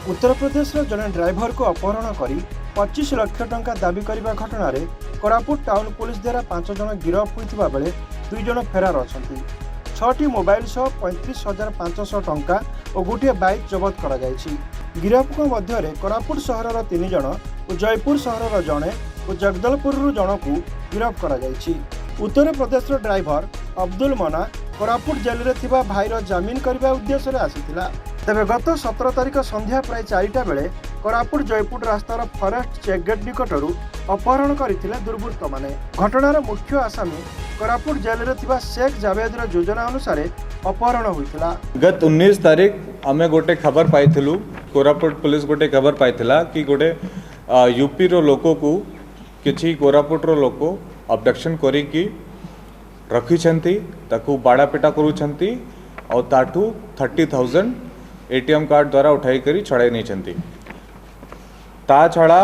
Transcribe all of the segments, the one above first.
उत्तर प्रदेश जड़े ड्राइवर को अपहरण कर 25 लाख टंका दाबी करने घटना कोरापुट टाउन पुलिस द्वारा 5 जन गिरफ होता बेले 2 जन फेरार अच्छा 6टी मोबाइल सह 35,500 टंका और गोटे बाइक जबत कर गिरफों मध्य कोरापुट सहर 3 जन और जयपुर सहर जड़े और जगदलपुर जन को गिरफ कर उत्तर प्रदेश ड्राइवर अब्दुल मना कोरापुट जेल में थिबा भाईर जमीन करने उद्देश्य आसीथिला। तेबे गत 17 तारिख संध्या प्राय 4टा बेले कोरापुट जयपुर रास्तार फरेस्ट चेकगेट निकटरू अपहरण करथिले दुर्बृत्त माने। घटनार मुख्य आसामी कोरापुट जेल में थिबा शेख जावेदर योजना अनुसार अपहरण होइथिला। गत 19 तारिख आमे गोटे खबर पाइथिलु, कोरापुट पुलिस गोटे खबर पाइथिला कि गोटे यूपी रो लोको को किछि कोरापुट रो लोको अबडक्शन करिकी रखिछंती, ताकू बाड़ा पेटा करूछंती और ताठू 30,000 एटीएम कार्ड द्वारा उठाई करी छड़ाई नहीं छंती। ता छड़ा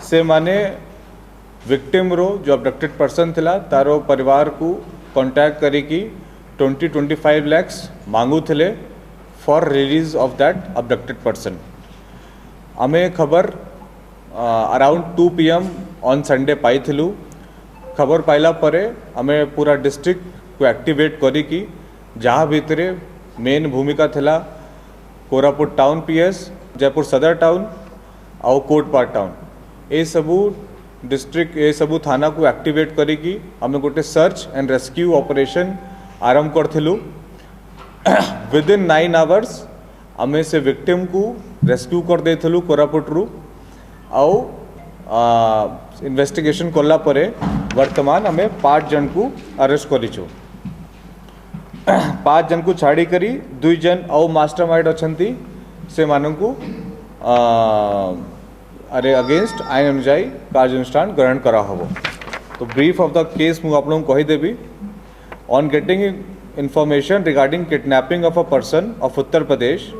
से माने विक्टिम रो जो अबडक्टेड पर्सन थिला तारो परिवार को कांटेक्ट करिकी 20-25 lakhs मांगू थिले for release of that abducted person. आमे खबर अराउंड 2 PM ऑन संडे पाई थिलु। खबर पाइला परे आमे पूरा डिस्ट्रिक्ट को एक्टिवेट करिकी जहाँ भितरे मेन भूमिका थिला कोरापुट टाउन PS, जयपुर सदर टाउन और कोटपाड़ टाउन, ये सबू डिस्ट्रिक्ट ये सबू थाना को एक्टिवेट करिकी आमे गोटे सर्च एंड रेस्क्यू ऑपरेशन आरंभ करथिलु। विदिन 9 hours आमे से विक्टिम को रेस्क्यू कर देथिलु कोरापुट रु आउ इन्वेस्टिगेशन करला परे वर्तमान आमे 5 जन को अरेस्ट करिछु। 5 जन को छाड़ी करी 2 जन और मास्टरमाइंड अछंती से मानकू अरे अगेंस्ट आईन अनुजाई कार्यानुष्ठान ग्रहण करा हबो। तो ब्रीफ ऑफ द केस मु आपन कहि देबी। On getting information regarding kidnapping of a person of Uttar Pradesh,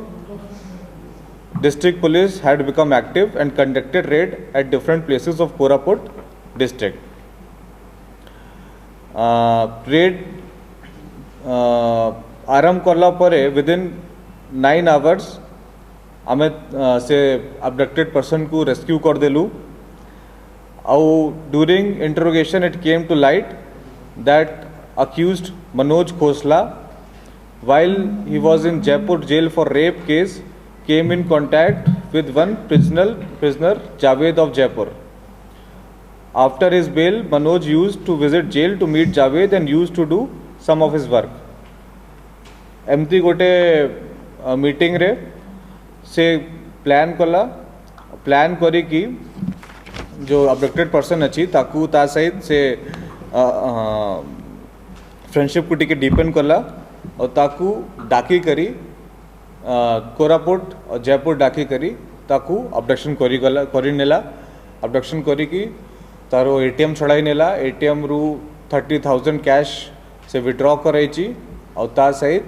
district police had become active and conducted raid at different places of Koraput district. Raid आरंभ करला परे विदिन 9 hours आमे से अबडक्टेड पर्सन को rescue कर देलु। आउ during interrogation it came to light that accused Manoj Khosla, while he was in Jaipur jail for rape case, came in contact with one prisoner Javed of Jaipur. After his bail, Manoj used to visit jail to meet Javed and used to do some of his work. एमती गोटे meeting रे से plan करी कि जो abducted person अच्छी ताकू ता सहित से फ्रेंडशिप को टिके डीपेन कला और ताकू डाकी करी कोरापुट और जयपुर डाकी करी ताकू अबडक्शन करी नेला। अबडक्शन करी कि तारो एटीएम छड़ाई नेला। एटीएम रु 30,000 कैश से विड्रॉ कराई और ता सहित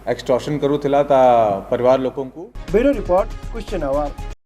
एक्सटॉर्शन करूथिला ता परिवार लोगों को। Bureau report question our.